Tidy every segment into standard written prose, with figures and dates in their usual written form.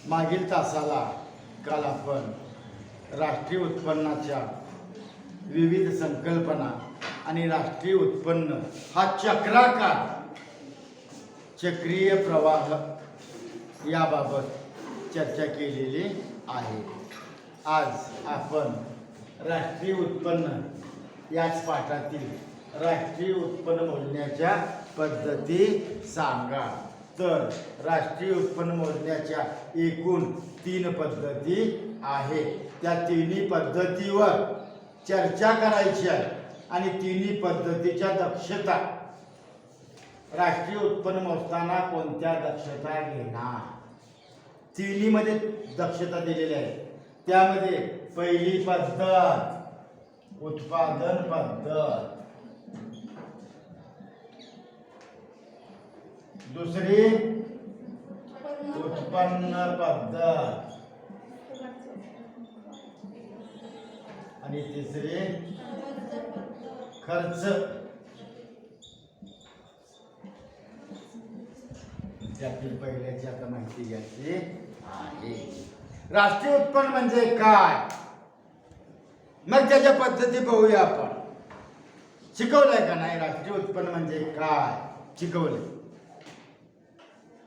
मागील तासाला काल आपण राष्ट्रीय उत्पन्नाच्या विविध संकल्पना आणि राष्ट्रीय उत्पन्न हा चक्राकार चक्रीय प्रवाह याबाबत चर्चा केलेली आहे। आज आपण राष्ट्रीय उत्पन्न याच पाठातील राष्ट्रीय उत्पन्न मोजण्याच्या पद्धती सांगा। तर राष्ट्रीय उत्पन्न मोजण्याच्या एकूण 3 पद्धती आहेत। त्या तिन्ही पद्धतीवर चर्चा करायची आहे आणि तिन्ही पद्धतीच्या दक्षता, राष्ट्रीय उत्पन्न मोजताना कोणत्या दक्षता घेणार, तिन्हीमध्ये दक्षता दिलेली आहे। त्यामध्ये पहिली पद्धत उत्पादन पद्धत, दुसरी उत्पन्न पद्धत आणि तिसरी खर्च। त्यातील पहिल्याची आता माहिती घ्यायची आहे। राष्ट्रीय उत्पन्न म्हणजे काय, मग त्याच्या पद्धती पाहूया आपण। शिकवलंय का नाही? राष्ट्रीय उत्पन्न म्हणजे काय शिकवलंय।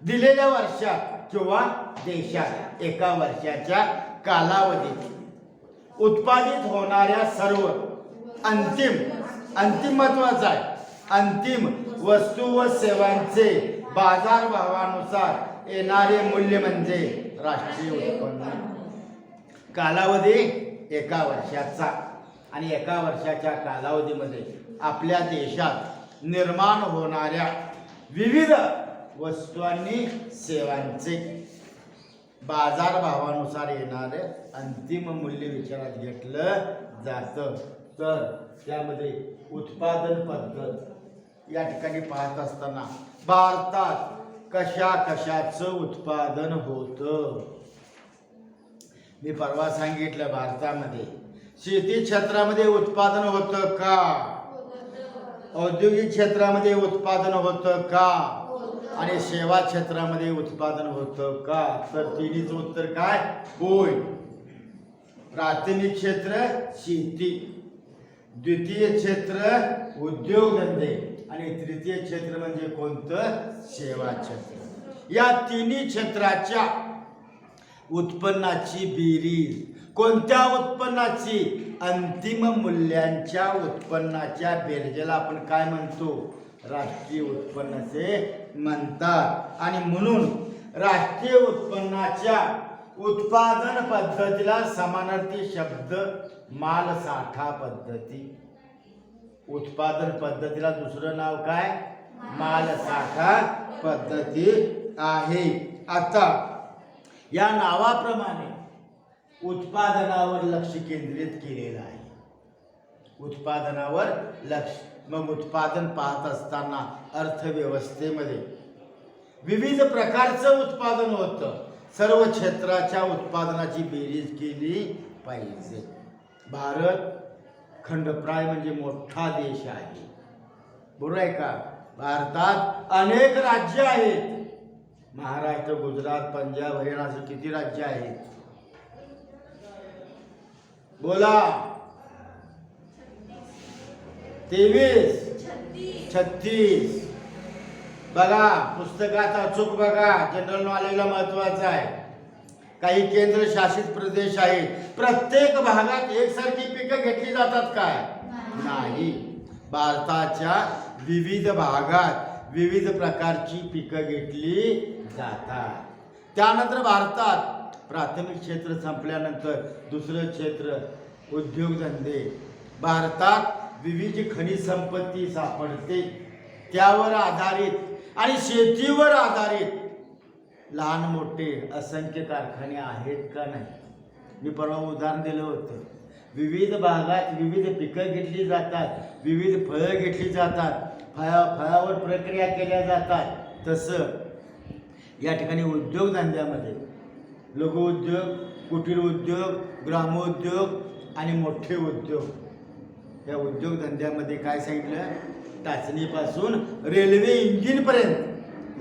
दिलेल्या वर्षात किंवा देशात एका वर्षाच्या कालावधीत उत्पादित होणाऱ्या सर्व अंतिम महत्वाचा आहे, अंतिम वस्तू व सेवांचे बाजारभावानुसार येणारे मूल्य म्हणजे राष्ट्रीय उत्पन्न। कालावधी एका वर्षाचा आणि एका वर्षाच्या कालावधीमध्ये आपल्या देशात निर्माण होणाऱ्या विविध वस्तू आणि सेवांचे बाजारभावानुसार येणारे अंतिम मूल्य विचारात घेतलं जातं। तर त्यामध्ये उत्पादन पद्धत या ठिकाणी पाहत असताना भारतात कशाचं उत्पादन होतं। मी परवा सांगितलं, भारतामध्ये शेती क्षेत्रामध्ये उत्पादन होतं का, औद्योगिक क्षेत्रामध्ये उत्पादन होतं का, आणि सेवा क्षेत्रामध्ये उत्पादन होतं का? तर तिन्हीचं उत्तर काय? होय। प्राथमिक क्षेत्र शेती, द्वितीय क्षेत्र उद्योगधंदे आणि तृतीय क्षेत्र म्हणजे कोणतं? सेवा क्षेत्र। या तिन्ही क्षेत्राच्या उत्पन्नाची बेरीज, कोणत्या उत्पन्नाची? अंतिम मूल्यांच्या उत्पन्नाच्या बेरजेला आपण काय म्हणतो? राष्ट्रीय उत्पन्न असे म्हणतात। आणि म्हणून राष्ट्रीय उत्पन्नाच्या उत्पादन पद्धतीला समानार्थी शब्द माल साठा पद्धती। उत्पादन पद्धतीला दुसरं नाव काय? माल साठा पद्धती आहे। आता या नावाप्रमाणे उत्पादनावर लक्ष केंद्रित केलेलं आहे, उत्पादनावर लक्ष। मग उत्पादन पाहत असताना अर्थव्यवस्थेमध्ये विविध प्रकारचं उत्पादन होतं। सर्व क्षेत्राच्या उत्पादनाची बेरीज केली पाहिजे। भारत खंडप्राय म्हणजे मोठा देश आहे, बरोबर आहे का? भारतात अनेक राज्य आहेत, महाराष्ट्र, गुजरात, पंजाब, हरियाणा असे किती राज्य आहेत? बोला। 36 बघा, पुस्तकात अचूक बघा, जनरल नॉलेजला महत्वाचं आहे। काही केंद्र शासित प्रदेश आहेत, प्रत्येक भागात एकसारखी पिकं घेतली जातात काय? नाही। भारताच्या विविध भागात विविध प्रकारची पिकं घेतली जातात। त्यानंतर भारतात प्राथमिक क्षेत्र संपल्यानंतर दुसरं क्षेत्र उद्योगधंदे। भारतात विविध खनिज संपत्ती सापडते, त्यावर आधारित आणि शेतीवर आधारित लहान मोठे असंख्य कारखाने आहेत का नाही? मी परवा उदाहरण दिलं होतं। विविध भागात विविध पिकं घेतली जातात, विविध फळं घेतली जातात, फळावर प्रक्रिया केल्या जातात। तसं या ठिकाणी उद्योगधंद्यामध्ये लघु उद्योग, कुटीर उद्योग, ग्रामोद्योग आणि मोठे उद्योग, या उद्योगधंद्यामध्ये काय सांगितलं? टाचणीपासून रेल्वे इंजिनपर्यंत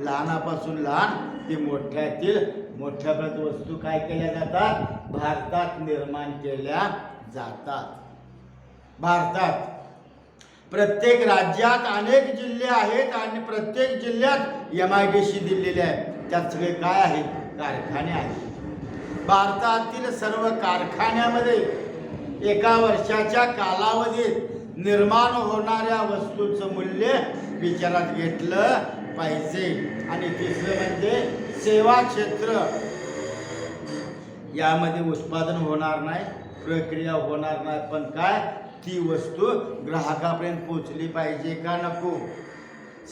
लहानापासून लहान ते मोठ्यातील मोठ्यापर्यंत वस्तू काय केल्या जातात? भारतात निर्माण केल्या जातात. भारतात प्रत्येक राज्यात अनेक जिल्हे आहेत आणि प्रत्येक जिल्ह्यात MIDC दिलेले आहेत. त्यात सगळे काय आहेत? कारखाने आहेत. भारतातील सर्व कारखान्यामध्ये एका वर्षाच्या कालावधीत निर्माण होणाऱ्या वस्तूचं मूल्य विचारात घेतलं पाहिजे. आणि तिसरं म्हणजे सेवा क्षेत्र. यामध्ये उत्पादन होणार नाही, प्रक्रिया होणार नाही, पण काय ती वस्तू ग्राहकापर्यंत पोहोचली पाहिजे का नको.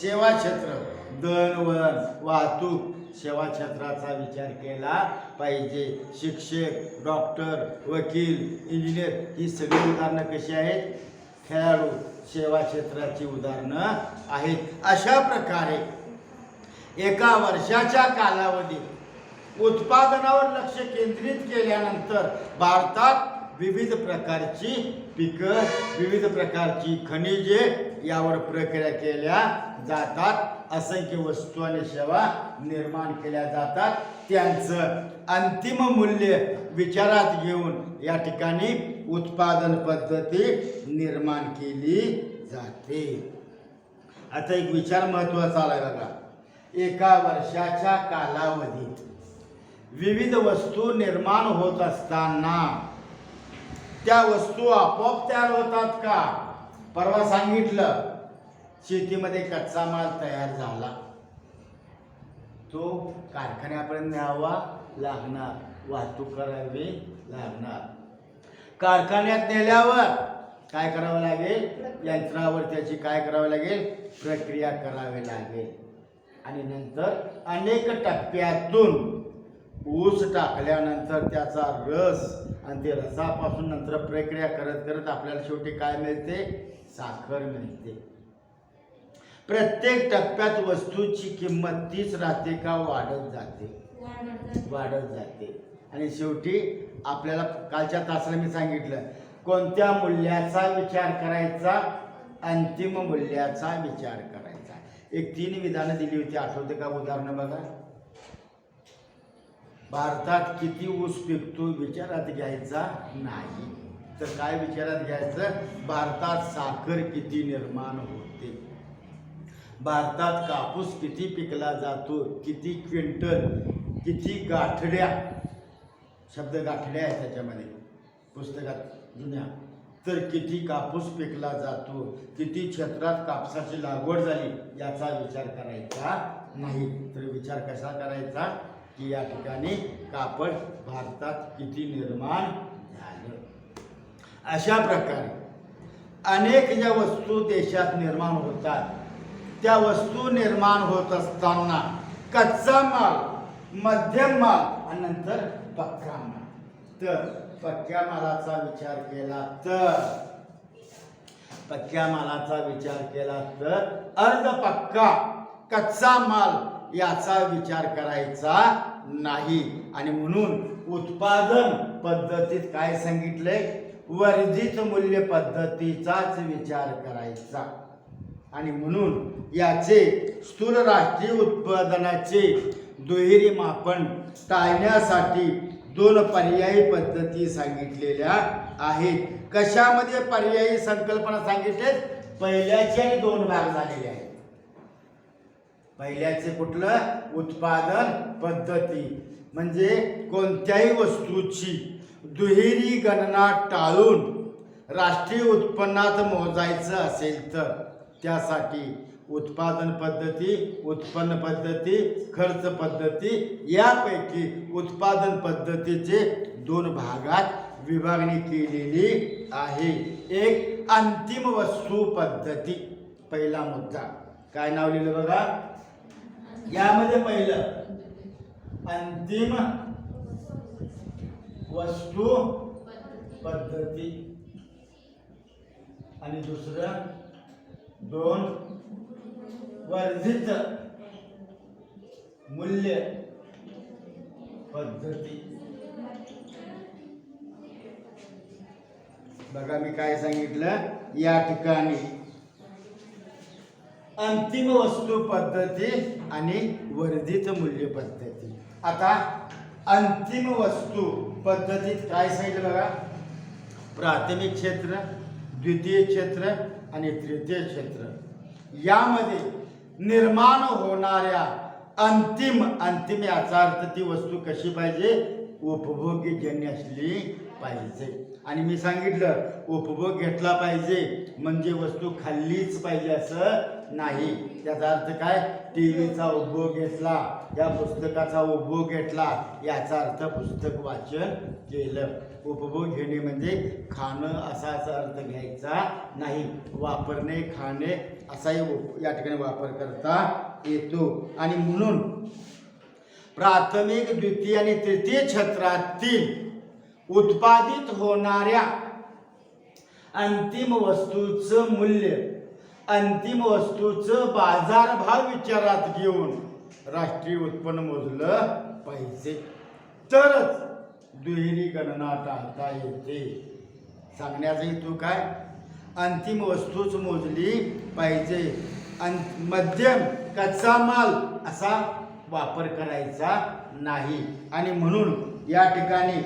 सेवा क्षेत्र, दळणवळण, वाहतूक, सेवा क्षेत्राचा विचार केला पाहिजे. शिक्षक, डॉक्टर, वकील, इंजिनियर ही सगळी उदाहरणं कशी आहेत? खेळाडू, सेवा क्षेत्राची उदाहरणं आहेत. अशा प्रकारे एका वर्षाच्या कालावधीत उत्पादनावर लक्ष केंद्रित केल्यानंतर भारतात विविध प्रकारची पिकं, विविध प्रकारची खनिजे यावर प्रक्रिया केल्या जातात. असंख्य वस्तू आणि सेवा निर्माण केल्या जातात. त्यांचं अंतिम मूल्य विचारात घेऊन या ठिकाणी उत्पादन पद्धती निर्माण केली जाते. आता एक विचार महत्त्वाचा आलाय बघा. एका वर्षाच्या कालावधीत विविध वस्तू निर्माण होत असताना त्या वस्तू आपोआप तयार होतात का? परवा सांगितलं शेतीमध्ये कच्चा माल तयार झाला, तो कारखान्यापर्यंत न्यावा लागणार, वाहतूक करावी लागणार. कारखान्यात नेल्यावर काय करावं लागेल? यंत्रावर त्याची काय करावं लागेल? प्रक्रिया करावी लागेल. आणि नंतर अनेक टप्प्यातून ऊस टाकल्यानंतर त्याचा रस आणि ते रसापासून नंतर प्रक्रिया करत करत आपल्याला शेवटी काय मिळते? साखर मिळते. प्रत्येक टप्प्यात वस्तूची किंमत तीच राहते का वाढत जाते? वाढत जाते. आणि शेवटी आपल्याला कालच्या तासाला मी सांगितलं कोणत्या मूल्याचा विचार करायचा? अंतिम मूल्याचा विचार करायचा. एक 3 विधानं दिली होती, आठवते का? उदाहरणं बघा. भारतात किती ऊस पिकतो विचारात घ्यायचा नाही, तर काय विचारात घ्यायचं? भारतात साखर किती निर्माण होते, भारतात कापूस किती पिकला जातो, किती क्विंटल, किती गाठड्या, शब्द गाठड्या आहे त्याच्यामध्ये पुस्तकात जुन्या, तर किती कापूस पिकला जातो, किती क्षेत्रात कापसाची लागवड झाली याचा विचार करायचा नाही. तर विचार कसा करायचा की या ठिकाणी कापड भारतात किती निर्माण झालं. अशा प्रकारे अनेक ज्या वस्तू देशात निर्माण होतात त्या वस्तू निर्माण होत असताना कच्चा माल, मध्यम माल आणि नंतर पक्का माल. तर पक्क्या मालाचा विचार केला तर अर्ध पक्का कच्चा माल याचा विचार करायचा नाही. आणि म्हणून उत्पादन पद्धतीत काय सांगितलंय? वर्धित मूल्य पद्धतीचाच विचार करायचा. आणि म्हणून याचे स्थूल राष्ट्रीय उत्पादनाचे दुहेरी मापन टाळण्यासाठी 2 पर्यायी पद्धती सांगितलेल्या आहेत. कशामध्ये पर्यायी संकल्पना सांगितले? पहिल्याचे 2 भाग झालेले आहेत. पहिल्याचे कुठलं? उत्पादन पद्धती म्हणजे कोणत्याही वस्तूची दुहेरी गणना टाळून राष्ट्रीय उत्पन्नात मोजायचं असेल तर त्यासाठी उत्पादन पद्धती, उत्पन्न पद्धती, खर्च पद्धती यापैकी उत्पादन पद्धतीचे 2 भागात विभागणी केलेली आहे. एक अंतिम वस्तू पद्धती. पहिला मुद्दा काय नाव लिहिलं बघा यामध्ये? पहिलं अंतिम वस्तू पद्धती आणि दुसरं 2 वर्धित मूल्य पद्धती. बघा मी काय सांगितलं या ठिकाणी? अंतिम वस्तू पद्धती आणि वर्धित मूल्य पद्धती. आता अंतिम वस्तू पद्धतीत काय सांगितलं बघा, प्राथमिक क्षेत्र, द्वितीय क्षेत्र आणि तृतीय क्षेत्र यामध्ये निर्माण होणाऱ्या अंतिम याचा अर्थ ती वस्तू कशी पाहिजे, उपभोग्यजन्य असली पाहिजे. आणि मी सांगितलं उपभोग घेतला पाहिजे म्हणजे वस्तू खाल्लीच पाहिजे असं नाही. त्याचा अर्थ काय, टीव्हीचा उपभोग घेतला, या पुस्तकाचा उपभोग घेतला याचा अर्थ पुस्तक वाचन केलं. उपभोग घेणे म्हणजे खाणं असाच अर्थ घ्यायचा नाही. वापरणे, खाणे असाही या ठिकाणी वापर करता येतो. आणि म्हणून प्राथमिक, द्वितीय आणि तृतीय क्षेत्रातील उत्पादित होणाऱ्या अंतिम वस्तूचं मूल्य, अंतिम वस्तूचं बाजारभाव विचारात घेऊन राष्ट्रीय उत्पन्न मोजलं पाहिजे, तरच दुहेरी गणना टाळता येते. सांगण्याचा हेतू काय, अंतिम वस्तूच मोजली पाहिजे, मध्यम कच्चा माल असा वापर करायचा नाही. आणि म्हणून या ठिकाणी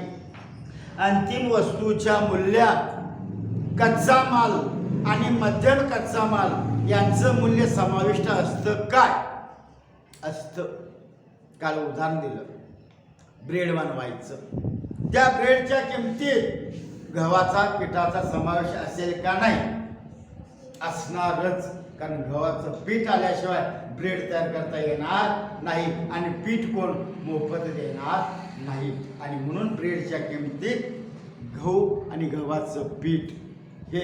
अंतिम वस्तूच्या मूल्यात कच्चा माल आणि मध्यम कच्चा माल यांचं मूल्य समाविष्ट असतं काय असतं. काल उदाहरण दिलं, ब्रेड बनवायचं, त्या ब्रेडच्या किमतीत गव्हाचा पिठाचा समावेश असेल का नाही, असणारच. कारण गव्हाचं पीठ आल्याशिवाय ब्रेड तयार करता येणार नाही आणि पीठ कोण मोफत देणार नाही. आणि म्हणून ब्रेडच्या किमतीत गहू आणि गव्हाचं पीठ हे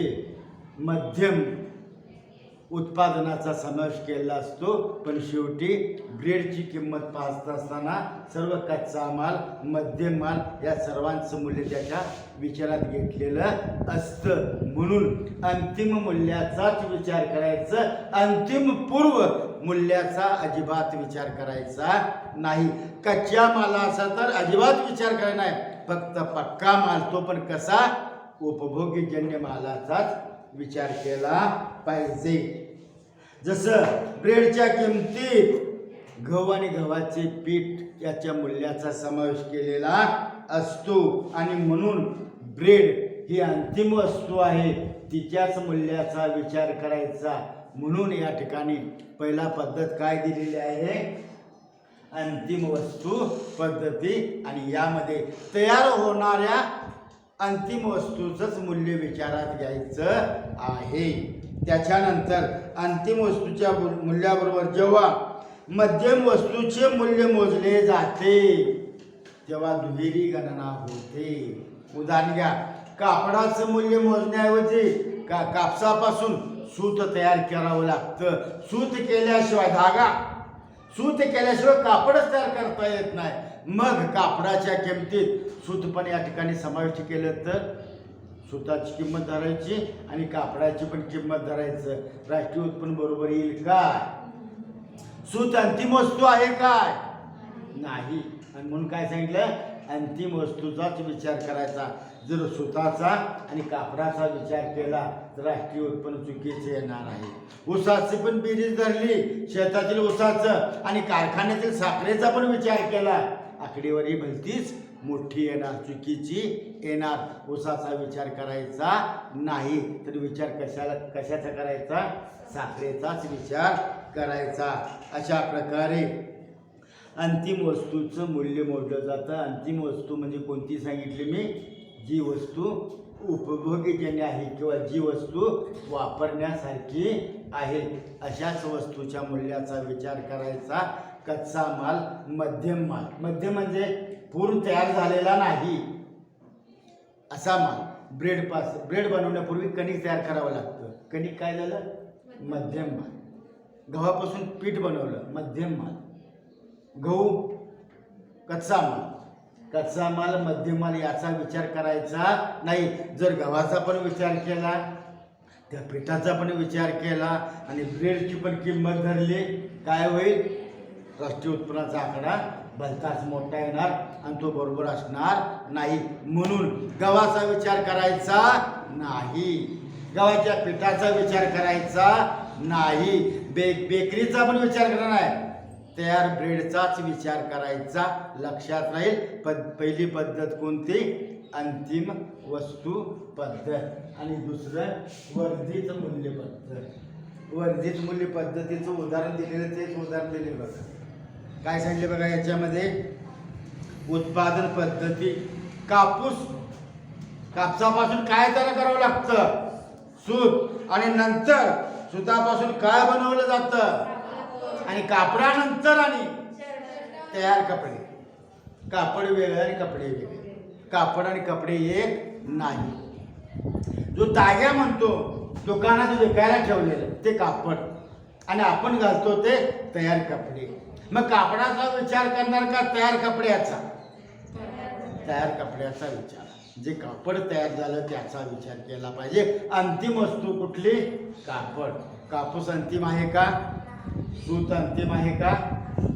मध्यम उत्पादनाचा समावेश केलेला असतो. पण शेवटी ब्रेडची किंमत पाहत असताना सर्व कच्चा माल, मध्यम माल या सर्वांचं मूल्य त्याच्या विचारात घेतलेलं असतं. म्हणून अंतिम मूल्याचाच विचार करायचा, अंतिम पूर्व मूल्याचा अजिबात विचार करायचा नाही. कच्च्या मालाचा तर अजिबात विचार करायचा नाही, फक्त पक्का माल, तो पण कसा, उपभोग्यजन्य मालाचाच विचार केला पाहिजे. जसं ब्रेडच्या किमतीत गहू आणि गव्हाचे पीठ याच्या मूल्याचा समावेश केलेला असतो. आणि म्हणून ब्रेड ही अंतिम वस्तू आहे, तिच्याच मूल्याचा विचार करायचा. म्हणून या ठिकाणी पहिला पद्धत काय दिलेली आहे, अंतिम वस्तू पद्धती. आणि यामध्ये तयार होणाऱ्या अंतिम वस्तूचंच मूल्य विचारात घ्यायचं आहे. त्याच्यानंतर अंतिम वस्तूच्या मूल्याबरोबर जेव्हा मध्यम वस्तूचे मूल्य मोजले जाते तेव्हा दुहेरी गणना होते. उदाहरण घ्या, कापडाचं मूल्य मोजण्याऐवजी कापसापासून सूत तयार करावं लागतं. सूत केल्याशिवाय कापडच तयार करता येत नाही. मग कापडाच्या किमतीत सूत पण या ठिकाणी समाविष्ट केलं तर सूताची किंमत धरायची आणि कापडाची पण किंमत धरायचं. राष्ट्रीय उत्पन्न बरोबर येईल काय? सूत अंतिम वस्तू आहे काय? नाही. आणि म्हणून काय सांगितलं, अंतिम वस्तूचाच विचार करायचा. जर सुताचा आणि कापडाचा विचार केला तर राष्ट्रीय उत्पन्न चुकीचे येणार आहे. ऊसाची पण बेरीज धरली, शेतातील ऊसाचं आणि कारखान्यातील साखरेचा पण विचार केला, आकडेवारी भलतीच मोठी येणार, चुकीची येणार. ऊसाचा विचार करायचा नाही, तर विचार कशाचा करायचा, साखरेचाच विचार करायचा. अशा प्रकारे अंतिम वस्तूचं मूल्य मोजलं जातं. अंतिम वस्तू म्हणजे कोणती सांगितली मी, जी वस्तू उपभोग्यजन्य आहे किंवा जी वस्तू वापरण्यासारखी आहे अशाच वस्तूच्या मूल्याचा विचार करायचा. कच्चा माल, मध्यम माल, मध्यम म्हणजे पूर्ण तयार झालेला नाही असा माल. ब्रेड बनवण्यापूर्वी कणिक तयार करावं लागतं. कणिक काय झालं, मध्यम माल. गव्हापासून पीठ बनवलं, मध्यम माल. गहू कच्चा माल, कच्चा माल, मध्यम माल याचा विचार करायचा नाही. जर गव्हाचा पण विचार केला, त्या पिठाचा पण विचार केला आणि ब्रेडची पण किंमत धरली, काय होईल, राष्ट्रीय उत्पन्नाचा आकडा भलताच मोठा येणार आणि तो बरोबर असणार नाही. म्हणून गव्हाचा विचार करायचा नाही, गव्हाच्या पिठाचा विचार करायचा नाही, बेकरीचा पण विचार करणार नाही. तयार ब्रेडचाच विचार करायचा, लक्षात राहील. पहिली पद्धत कोणती? अंतिम वस्तू पद्धत. आणि दुसरं वर्धित मूल्य पद्धत. वर्धित मूल्य पद्धतीचं उदाहरण दिलेलं, तेच उदाहरण दिले बघा. काय सांगितले बघा याच्यामध्ये? उत्पादन पद्धती. कापूस, कापसापासून काय तयार करावं लागतं? सूत. आणि नंतर सुतापासून काय बनवलं जातं? आणि कापडानंतर आणि तयार कपडे. कापड वेगळे आणि कपडे वेगळे. कापड आणि कपडे एक नाही. जो ताग्या म्हणतो दुकानात विकायला ठेवलेलं ते कापड, आणि आपण घालतो ते तयार कपडे. मग कापडाचा विचार करणार का तयार कपड्याचा? तयार कपड्याचा विचार. जे कापड तयार झालं त्याचा विचार केला पाहिजे. अंतिम वस्तू कुठली? कापड. कापूस अंतिम आहे का? सूत अंतिम आहे का?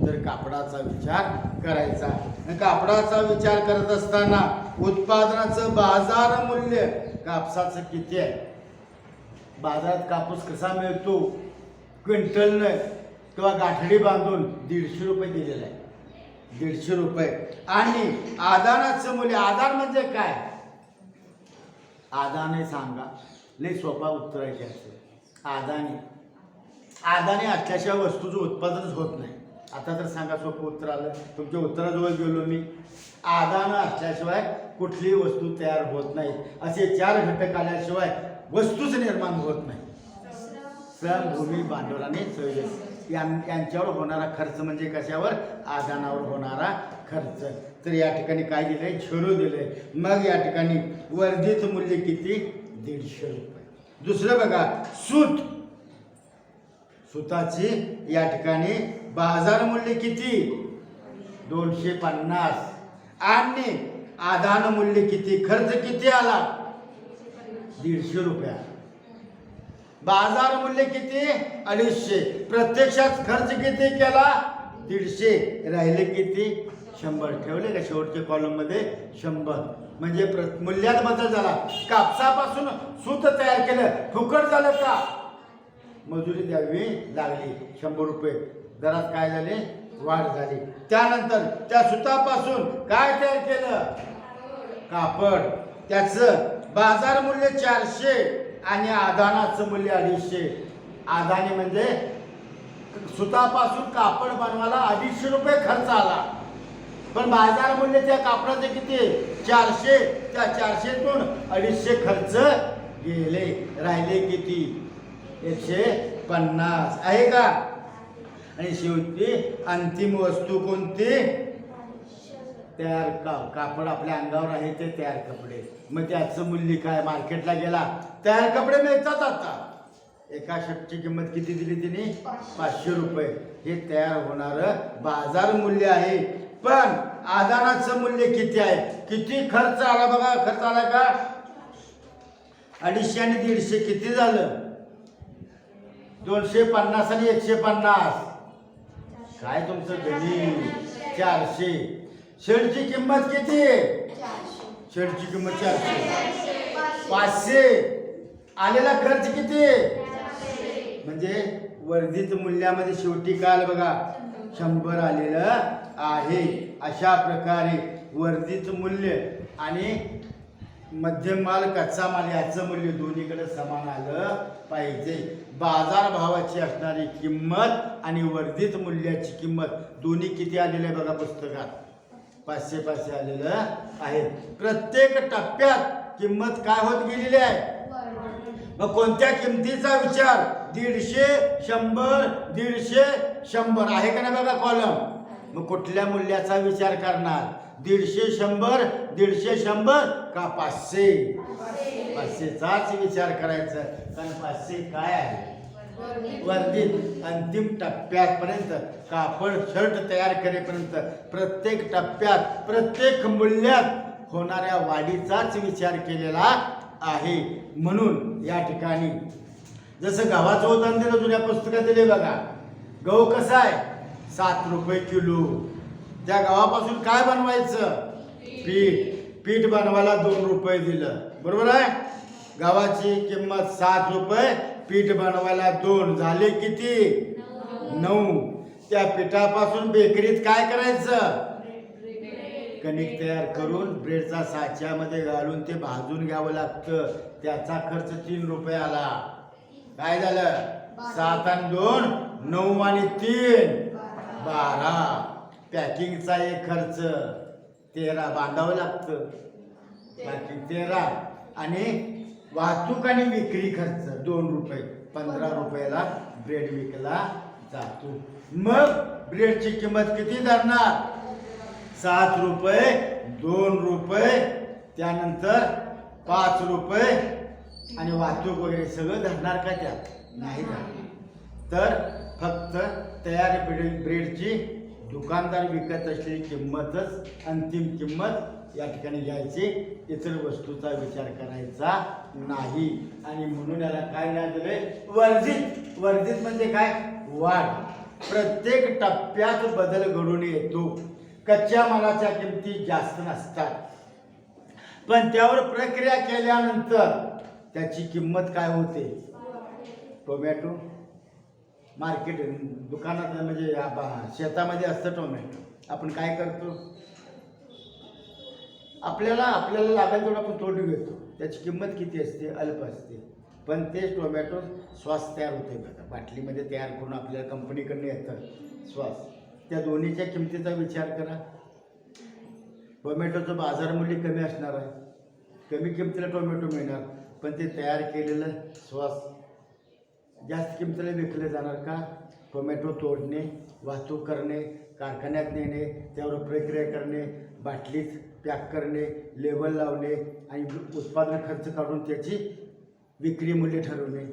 तर कापडाचा विचार करायचा. कापडाचा विचार करत असताना उत्पादनाचं बाजार मूल्य कापसाचं किती आहे? बाजारात कापूस कसा मिळतो? क्विंटलनं किंवा गाठडी बांधून 150 रुपये दिलेला आहे. 150 रुपये. आणि आदानाचं मूल्य. आदान म्हणजे काय? आदाने सांगा. लई सोपा उत्तर आहे त्याचं. आदाने. आदाने असल्याशिवाय वस्तूचं उत्पादनच होत नाही. आता तर सांगा, सोपं उत्तर आलं. तुमच्या उत्तराजवळ गेलो मी. आदानं असल्याशिवाय कुठलीही वस्तू तयार होत नाही. असे 4 घटक आल्याशिवाय वस्तूच निर्माण होत नाही. श्रम, भूमी, भांडवल आणि सहयोग यांच्यावर होणारा खर्च म्हणजे कशावर? आदानावर होणारा खर्च. तर या ठिकाणी काय दिलंय? 0 दिलंय. मग या ठिकाणी वर्धित मूल्य किती? 150 रुपये. दुसरं बघा, सूत. सुताची या ठिकाणी बाजार मूल्य किती? 250. आणि आदान मूल्य किती? खर्च किती आला? 150 रुपया. बाजार मूल्य किती? 250. प्रत्यक्षात खर्च किती केला? 150. राहिले किती? 100. ठेवले का शेवटच्या कॉलम मध्ये? 100. म्हणजे मूल्यात बदल झाला. कापसापासून सूत तयार केलं, फुकट झालं का? मजुरी द्यावी लागली. 100 रुपये. दरात काय झाले? वाढ झाली. त्यानंतर त्या सुतापासून काय तयार केलं? कापड. त्याचं बाजार मूल्य 400 आणि आदानाचं मूल्य 250. आदाने म्हणजे सुतापासून कापड बनवायला 250 रुपये खर्च आला, पण बाजार मूल्य त्या कापडाचे किती? 400. त्या 400तून 250 खर्च गेले. राहिले किती? 150 आहे का? आणि शेवटी अंतिम वस्तू कोणती? तयार कापड. आपल्या अंगावर आहे ते तयार कपडे. मग त्याचं मूल्य काय? मार्केटला गेला, तयार कपडे मिळतात. आता एका शर्टची किंमत किती दिली तिने? 500 रुपये. हे तयार होणारं बाजार मूल्य आहे. पण आदानाचं मूल्य किती आहे? किती खर्च आला बघा. खर्च आला का? 250 आणि 150 किती झालं? 250 आणि 150. काय तुमचं गणित? 400. शर्टची किंमत किती? शर्टची किंमत 400. 500. आलेला खर्च किती? म्हणजे वर्धित मूल्यामध्ये शेवटी काय आलं बघा? 100 आलेलं आहे. अशा प्रकारे वर्धित मूल्य आणि मध्यम माल, कच्चा माल याचं मूल्य दोन्हीकडे समान आलं पाहिजे. बाजार भावाची असणारी किंमत आणि वर्धित मूल्याची किंमत दोन्ही किती आलेलं आहे बघा पुस्तकात? 500 आलेलं आहे. प्रत्येक टप्प्यात किंमत काय होत गेलेली आहे? मग कोणत्या किमतीचा विचार? 150, 100, 150, 100 आहे का नाही बघा कॉलम? मग कुठल्या मूल्याचा विचार करणार? 150, 100, 150, 100 का 500? 500चाच विचार करायचा. कारण 500 काय आहे? वर्धित. अंतिम टप्प्यापर्यंत कापड शर्ट तयार करेपर्यंत प्रत्येक टप्प्यात प्रत्येक मूल्यात होणाऱ्या वाढीचाच विचार केलेला आहे. म्हणून या ठिकाणी जसं गव्हाचं उदाहरण दिलं, जुन्या पुस्तकात दिले बघा. गहू कसा आहे? 7 रुपये किलो. त्या गव्हापासून काय बनवायचं? पीठ. पीठ बनवायला 2 रुपये दिलं, बरोबर आहे? गव्हाची किंमत 7 रुपये, पीठ बनवायला 2, झाले किती? 9. त्या पिठापासून बेकरीत काय करायचं, कणिक तयार करून ब्रेडचा साच्यामध्ये घालून ते भाजून घ्यावं लागतं. त्याचा खर्च 3 रुपये आला. काय झालं, 7 आणि 2 9 आणि 3 12. पॅकिंगचा एक खर्च 13 बांधावं लागतं, बाकी 13. आणि वाहतूक आणि विक्री खर्च 2 रुपये. 15 रुपयाला ब्रेड विकला जातो. मग ब्रेडची किंमत किती धरणार, 7 रुपये, 2 रुपये, त्यानंतर 5 रुपये आणि वाहतूक वगैरे सगळं धरणार का त्यात, नाही धरणार. तर फक्त तयार ब्रेडची दुकानदार विकत असलेली किंमतच अंतिम किंमत या ठिकाणी घ्यायची, इतर वस्तूचा विचार करायचा नाही. आणि म्हणून याला काय नाव दिले, वर्धित. वर्धित म्हणजे काय, वाढ. प्रत्येक टप्प्यात बदल घडून येतो. कच्च्या मालाच्या किमती जास्त नसतात, पण त्यावर प्रक्रिया केल्यानंतर त्याची किंमत काय होते. टोमॅटो मार्केट दुकानात म्हणजे शेतामध्ये असतं टोमॅटो, आपण काय करतो, आपल्याला लागेल तेवढं आपण तोडून घेतो. त्याची किंमत किती असते, अल्प असते, पण ते टोमॅटो श्वास तयार होते बघा, बाटलीमध्ये तयार करून आपल्याला कंपनीकडनं येतं श्वास. त्या दोन्हीच्या किमतीचा विचार करा. टोमॅटोचं बाजारमूल्य कमी असणार आहे, कमी किमतीला टोमॅटो मिळणार, पण ते तयार केलेलं श्वास जास्त किमतीला विकले जाणार का. टोमॅटो तोडणे, वाहतूक करणे, कारखान्यात नेणे, त्यावर प्रक्रिया करणे, बाटलीत पॅक करणे, लेबल लावणे आणि उत्पादन खर्च काढून त्याची विक्री मूल्य ठरवणे,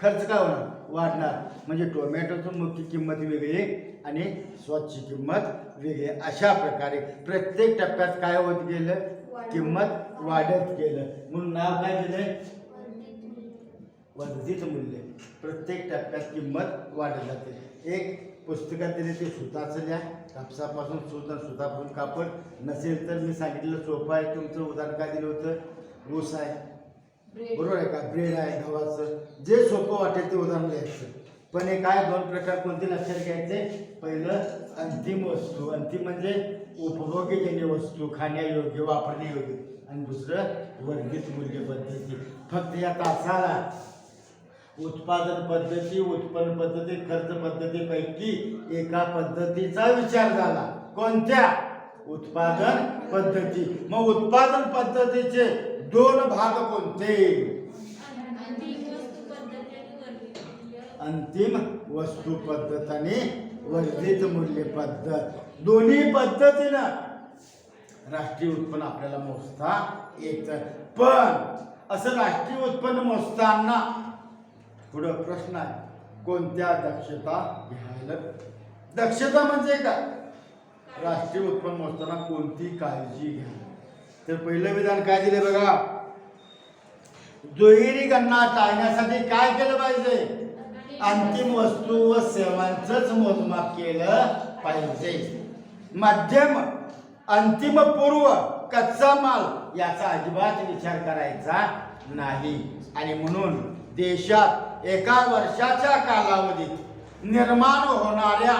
खर्च काय होणार, वाढणार. म्हणजे टोमॅटोची मुख्य किंमत वेगळी आणि स्वच्छची किंमत वेगळी. अशा प्रकारे प्रत्येक टप्प्यात काय होत गेलं, किंमत वाढत गेलं. म्हणून नाव काय दिलंय, वर्धित मूल्य. प्रत्येक टप्प्यात किंमत वाढत जाते. एक पुस्तकात दिले ते सुताचं द्या, कापसापासून सूत आणि सुतापासून कापड. नसेल तर मी सांगितलेलं सोपं आहे. तुमचं उदाहरण काय दिलं होतं, ऊस आहे, बरोबर आहे का, ब्रेड आहे गव्हाचं, जे सोपं वाटेल ते उदाहरण द्यायचं. पण हे काय 2 प्रकार कोणते लक्षात घ्यायचे. पहिलं अंतिम वस्तू, अंतिम म्हणजे उपभोग्यजन्य वस्तू, खाण्यायोग्य, वापरण्यायोग्य. आणि दुसरं वर्धित मूल्य पद्धती. फक्त या तासाला उत्पादन पद्धती, उत्पन्न पद्धती, खर्च पद्धतीपैकी एका पद्धतीचा विचार झाला. कोणत्या, उत्पादन पद्धती. मग उत्पादन पद्धतीचे 2 भाग कोणते, अंतिम वस्तू पद्धत आणि वर्धित मूल्य पद्धत. दोन्ही पद्धतीनं राष्ट्रीय उत्पन्न आपल्याला मोजता येतं. पण असं राष्ट्रीय उत्पन्न मोजताना पुढं प्रश्न आहे, कोणत्या दक्षता घ्यायला. दक्षता म्हणजे काय, राष्ट्रीय उत्पन्न मोजताना कोणती काळजी घ्या. तर पहिलं विधान काय दिले बघा, दुहेरी गणना टाळण्यासाठी काय केलं पाहिजे, अंतिम वस्तू व सेवांचंच मोजमाप केलं पाहिजे. मध्यम, अंतिम, पूर्व, कच्चा माल याचा अजिबात विचार करायचा नाही. आणि म्हणून देशात एका वर्षाच्या कालावधीत निर्माण होणाऱ्या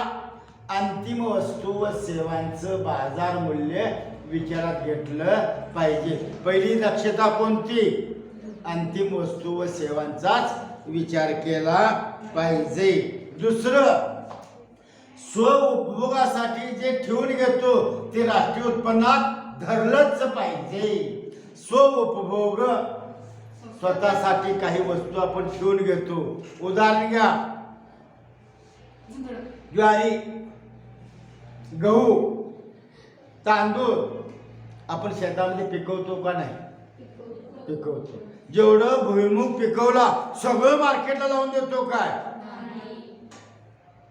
अंतिम वस्तू व सेवांचं बाजार मूल्य विचारात घेतलं पाहिजे. पहिली दक्षता कोणती, अंतिम वस्तू व सेवांचाच विचार केला पाहिजे. दुसरं, स्व उपभोगासाठी जे ठेवून घेतो ते राष्ट्रीय उत्पन्नात धरलंच पाहिजे. स्व उपभोग, स्वतःसाठी काही वस्तू आपण ठेवून घेतो. उदाहरण घ्या, ज्वारी, गहू, तांदूळ आपण शेतामध्ये पिकवतो का नाही, पिकवतो. जेवढं भुईमुग पिकवला सगळं मार्केटला लावून देतो काय,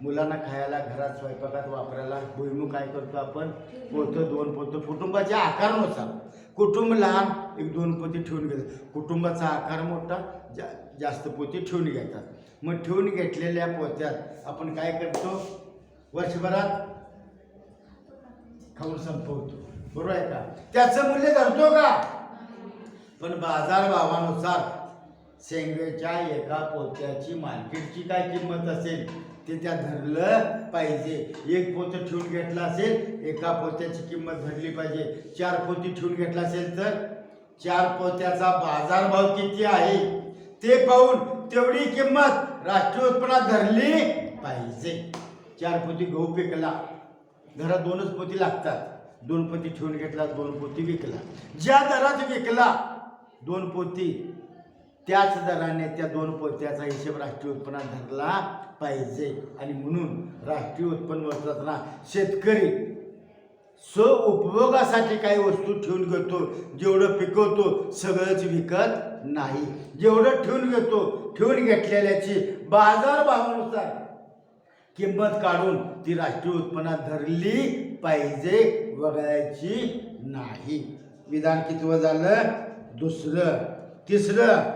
मुलांना खायला, घरात स्वयंपाकात वापरायला भुईमुग काय करतो आपण, पोतं 2 पोतं, कुटुंबाच्या आकारानुसार. कुटुंब लहान 1-2 पोती ठेवून घेतात, कुटुंबाचा आकार मोठा जास्त पोती ठेवून घेतात. मग ठेवून घेतलेल्या पोत्यात आपण काय करतो, वर्षभरात खाऊन संपवतो, बरोबर आहे का. त्याचं मूल्य धरतो का, पण बाजार भावानुसार शेंगेच्या एका पोत्याची मार्केटची काय किंमत असेल ते त्या धरलं पाहिजे. एक पोतं ठेवून घेतलं असेल, एका पोत्याची किंमत धरली पाहिजे. 4 पोती ठेवून घेतला असेल तर 4 पोत्याचा बाजारभाव किती आहे ते पाहून तेवढी किंमत राष्ट्रीय उत्पन्नात धरली पाहिजे. 4 पोती गहू पिकला, घरात 2च पोती लागतात, 2 पोती ठेवून घेतला, 2 पोती विकला. ज्या दरात विकला 2 पोती, त्याच दराने त्या 2 पोत्याचा हिशेब राष्ट्रीय उत्पन्नात धरला पाहिजे. आणि म्हणून राष्ट्रीय उत्पन्न मोजताना शेतकरी स्व उपभोगासाठी काही वस्तू ठेवून घेतो. जेवढं पिकवतो सगळंच विकत नाही, जेवढं ठेवून घेतो, ठेवून घेतलेल्याची बाजारभावानुसार किंमत काढून ती राष्ट्रीय उत्पन्नात धरली पाहिजे, वगळायची नाही. विधान कितवं झालं? दुसरं. तिसरं,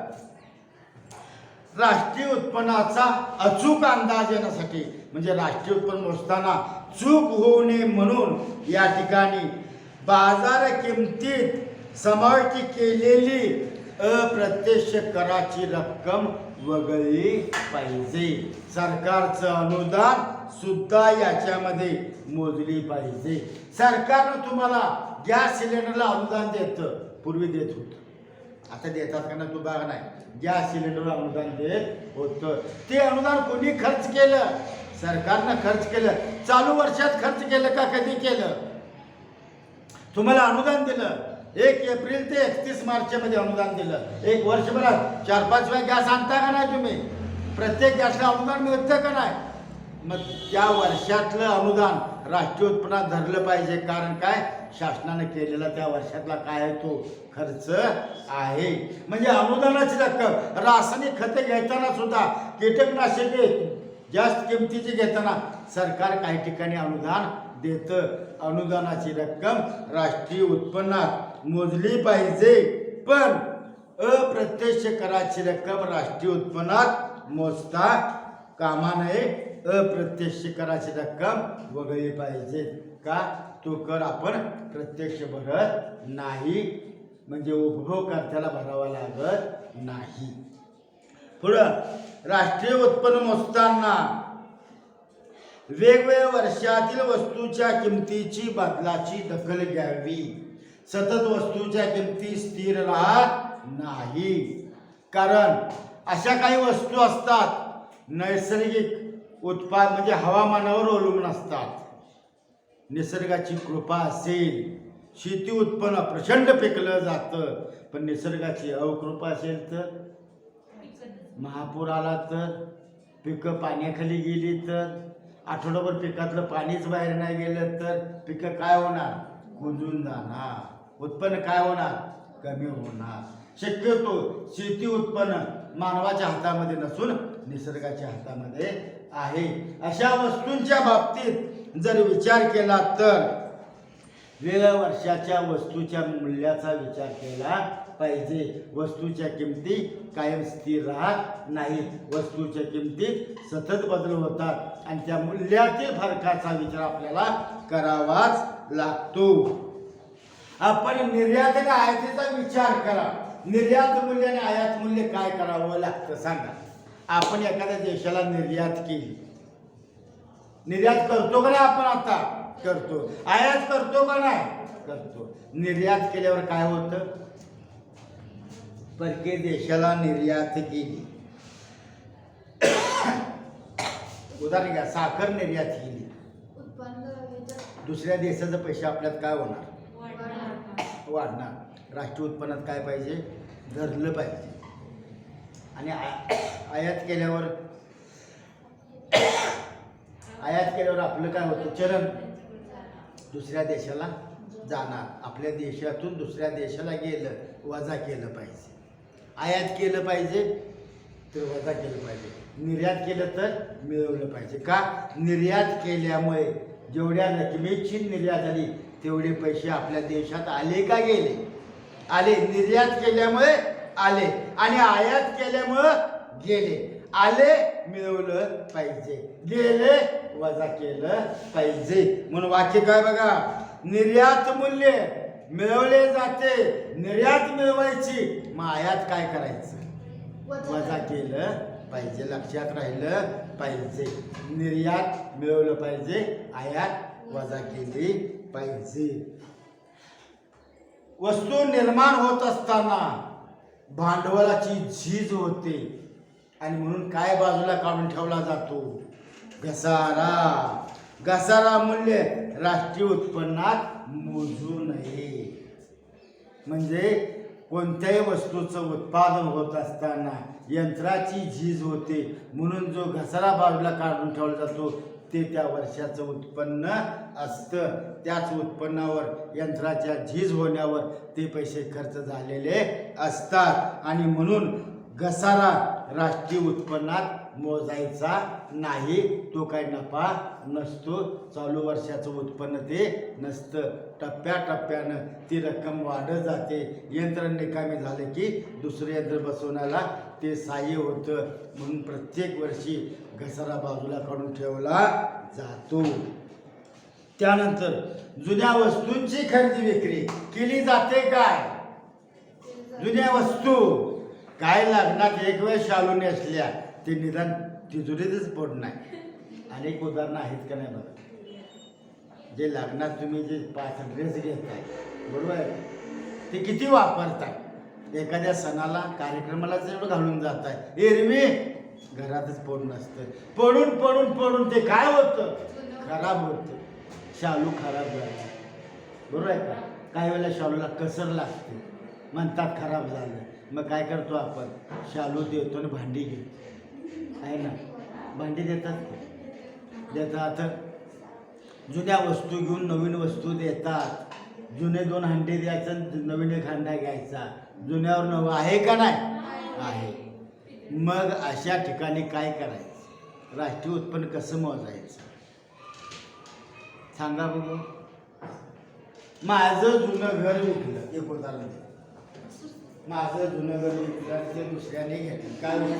राष्ट्रीय उत्पन्नाचा अचूक अंदाज येण्यासाठी, म्हणजे राष्ट्रीय उत्पन्न मोजताना चूक होऊ नये म्हणून या ठिकाणी बाजार किमतीत समाविष्ट केलेली अप्रत्यक्ष कराची रक्कम वगळली पाहिजे. सरकारचं अनुदान सुद्धा याच्यामध्ये मोजली पाहिजे. सरकारनं तुम्हाला गॅस सिलेंडरला अनुदान देतं, पूर्वी देत होतं, आता देतात का ना तू बघा नाही. गॅस सिलेंडरला अनुदान देत होतं. ते अनुदान कोणी खर्च केलं? सरकारनं खर्च केलं. चालू वर्षात खर्च केलं का कधी केलं? तुम्हाला अनुदान दिलं 1 एप्रिल ते 31 मार्चमध्ये अनुदान दिलं. एक वर्षभरात 4-5 वेळा गॅस आणता का नाही तुम्ही? प्रत्येक गॅसला अनुदान मिळतं का नाही? मग त्या वर्षातलं अनुदान राष्ट्रीय उत्पन्नात धरलं पाहिजे. कारण काय? शासनानं केलेला त्या वर्षातला काय आहे तो खर्च आहे. म्हणजे अनुदानाची रक्कम, रासायनिक खते घेताना सुद्धा, कीटकनाशके जास्त किमतीची घेताना सरकार काही ठिकाणी अनुदान देतं. अनुदानाची रक्कम राष्ट्रीय उत्पन्नात मोजली पाहिजे, पण अप्रत्यक्ष कराची रक्कम राष्ट्रीय उत्पन्नात मोजता कामा नये. अप्रत्यक्ष कराची रक्कम वगळली पाहिजे. का? तो कर आपण प्रत्यक्ष भरत नाही, म्हणजे उपभोगकर्त्याला भरावा लागत नाही. पुढं, राष्ट्रीय उत्पन्न मोजताना वेगवेगळ्या वर्षातील वस्तूच्या किमतीची बदलाची दखल घ्यावी. सतत वस्तूच्या किमती स्थिर राहत नाही, कारण अशा काही वस्तू असतात नैसर्गिक उत्पाद, म्हणजे हवामानावर अवलंबून असतात. निसर्गाची कृपा असेल, शेती उत्पन्न प्रचंड पिकलं जातं, पण निसर्गाची अकृपा असेल तर, महापूर आला तर, पिकं पाण्याखाली गेली तर, आठवडाभर पिकातलं पाणीच बाहेर नाही गेलं तर पिकं काय होणार? कुंजून जाणार. उत्पन्न काय होणार? कमी होणार. शक्यतो शेती उत्पन्न मानवाच्या हातामध्ये नसून निसर्गाच्या हातामध्ये आहे. अशा वस्तूंच्या बाबतीत जर विचार केला तर वेगवेगळ्या वर्षाच्या वस्तूच्या मूल्याचा विचार केला पाहिजे. वस्तूच्या किमती कायम स्थिर राहत नाहीत, वस्तूच्या किमतीत सतत बदल होतात आणि त्या मूल्यातील फरकाचा विचार आपल्याला करावाच लागतो. आपण निर्यात आणि आयातीचा विचार करा. निर्यात मूल्य आणि आयात मूल्य काय करावं लागतं सांगा. आपण एखाद्या देशाला निर्यात केली, निर्यात करतो का नाही? आपण आता करतो. आयात करतो का नाही? करतो. निर्यात केल्यावर काय होतं? परकीय देशाला निर्यात केली, उदाहरण घ्या, साखर निर्यात केली, दुसऱ्या देशाचे पैसे आपल्यात काय होणार? वाढणार. राष्ट्रीय उत्पन्नात काय पाहिजे? धरलं पाहिजे. आणि आयात केल्यावर आपलं काय होतं? चलन दुसऱ्या देशाला जाणार. आपल्या देशातून दुसऱ्या देशाला गेलं, वजा केलं पाहिजे. आयात केलं पाहिजे तर वजा केलं पाहिजे. निर्यात केलं तर मिळवलं पाहिजे. का? निर्यात केल्यामुळे जेवढ्या रकमेची निर्यात झाली तेवढे पैसे आपल्या देशात आले का गेले? आले. निर्यात केल्यामुळे आले आणि आयात केल्यामुळं गेले. आले मिळवलं पाहिजे, गेले वजा केलं पाहिजे. म्हणून वाक्य काय बघा, निर्यात मूल्य मिळवले जाते, निर्यात मिळवायची, मग आयात काय करायचं? वजा केलं पाहिजे, लक्षात राहिलं पाहिजे. निर्यात मिळवलं पाहिजे, आयात वजा केली पाहिजे. वस्तू निर्माण होत असताना भांडवलाची झीज होते आणि म्हणून काय बाजूला काढून ठेवला जातो? घसारा. घसारा मूल्य राष्ट्रीय उत्पन्नात मोजू नये. म्हणजे कोणत्याही वस्तूचं उत्पादन होत असताना यंत्राची झीज होते म्हणून जो घसारा बाजूला काढून ठेवला जातो ते त्या वर्षाचं उत्पन्न असतं. त्याच उत्पन्नावर यंत्राच्या झीज होण्यावर ते पैसे खर्च झालेले असतात आणि म्हणून घसारा राष्ट्रीय उत्पन्नात मोजायचा नाही. तो काही नफा नसतो. चालू वर्षाचं उत्पन्न ते नसतं. टप्प्याटप्प्यानं ती रक्कम वाढत जाते. यंत्र निकामी झालं की दुसरं यंत्र बसवण्याला ते सहाय्य होतं. म्हणून प्रत्येक वर्षी घसारा बाजूला काढून ठेवला जातो. त्यानंतर जुन्या वस्तूंची खरेदी विक्री केली जाते. काय जुन्या वस्तू? काय लग्नात एक वेळ शालू नेसल्या ते निदान तिजोरीतच पडत नाही. अनेक उदाहरणं आहेत का नाही बघा. जे लग्नात तुम्ही जे 5 ड्रेस घेताय बरोबर आहे ते किती वापरताय? एखाद्या सणाला कार्यक्रमालाच एवढं घालून जाताय. एरवी घरातच पडून नसतं. पडून पडून पडून ते काय होतं? खराब होतं. शालू खराब झाला बरोबर आहे का? काही वेळेला शालूला कसर लागते म्हणतात खराब झालं. मग काय करतो आपण? शालू देतो आणि भांडी घेतो आहे ना. भांडी देतात. जुन्या वस्तू घेऊन नवीन वस्तू देतात. जुने 2 हंडे द्यायचं, नवीन 1 हंडा घ्यायचा. जुन्यावर नवं आहे का नाही? आहे. मग अशा ठिकाणी काय करायचं? राष्ट्रीय उत्पन्न कसं मोजायचं सांगा बघू. माझं जुनं घर विकलं, एक उदाहरण. माझं जुनं घर विकलं ते दुसऱ्याने घेतलं. काय होतं?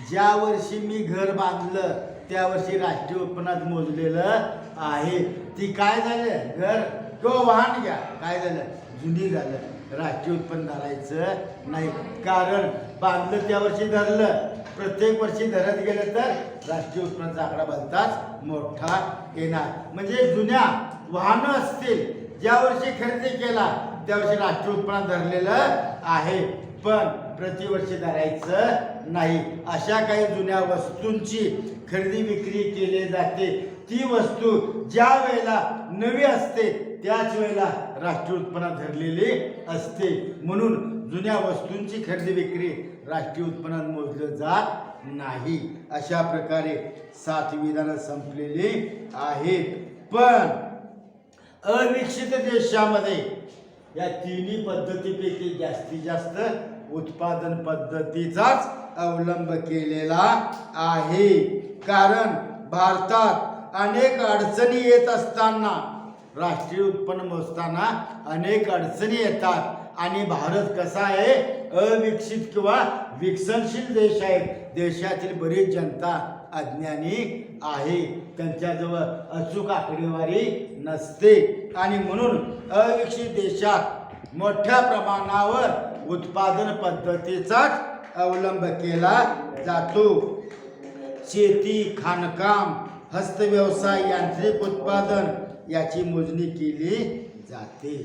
ज्या वर्षी मी घर बांधलं त्या वर्षी राष्ट्रीय उत्पन्नात मोजलेलं आहे. ती काय झालं? घर किंवा वाहन घ्या, काय झालं? जुनी झालं. राष्ट्रीय उत्पन्न धरायचं नाही. कारण बांधलं त्या वर्षी धरलं, प्रत्येक वर्षी धरत गेलं तर राष्ट्रीय उत्पन्नाचा आकडा भलताच मोठा येणार. म्हणजे जुन्या वाहनं असतील ज्या वर्षी खरेदी केला त्या वर्षी राष्ट्रीय उत्पन्न धरलेलं आहे पण प्रतिवर्षी धरायचं नाही. अशा काही जुन्या वस्तूंची खरेदी विक्री केली जाते. ती वस्तू ज्या वेळेला नवी असते त्याच वेळेला राष्ट्रीय उत्पन्न धरलेली असते. म्हणून जुन्या वस्तूंची खरेदी विक्री राष्ट्रीय उत्पन्नात मोजलं जात नाही. अशा प्रकारे 7 विधानं संपलेली आहेत. पण अविकसित देशामध्ये या तिन्ही पद्धतीपैकी जास्तीत जास्त उत्पादन पद्धतीचाच अवलंब केलेला आहे. कारण भारतात अनेक अडचणी येत असताना राष्ट्रीय उत्पन्न मोजताना अनेक अडचणी येतात आणि भारत कसा आहे? अविकसित किंवा विकसनशील देश आहे. देशातील बरीच जनता अज्ञानी आहे. त्यांच्याजवळ अचूक आकडेवारी नसते आणि म्हणून अविकसित देशात मोठ्या प्रमाणावर उत्पादन पद्धतीचाच अवलंब केला जातो. शेती, खाणकाम, हस्तव्यवसाय, यांत्रिक उत्पादन याची मोजणी केली जाते.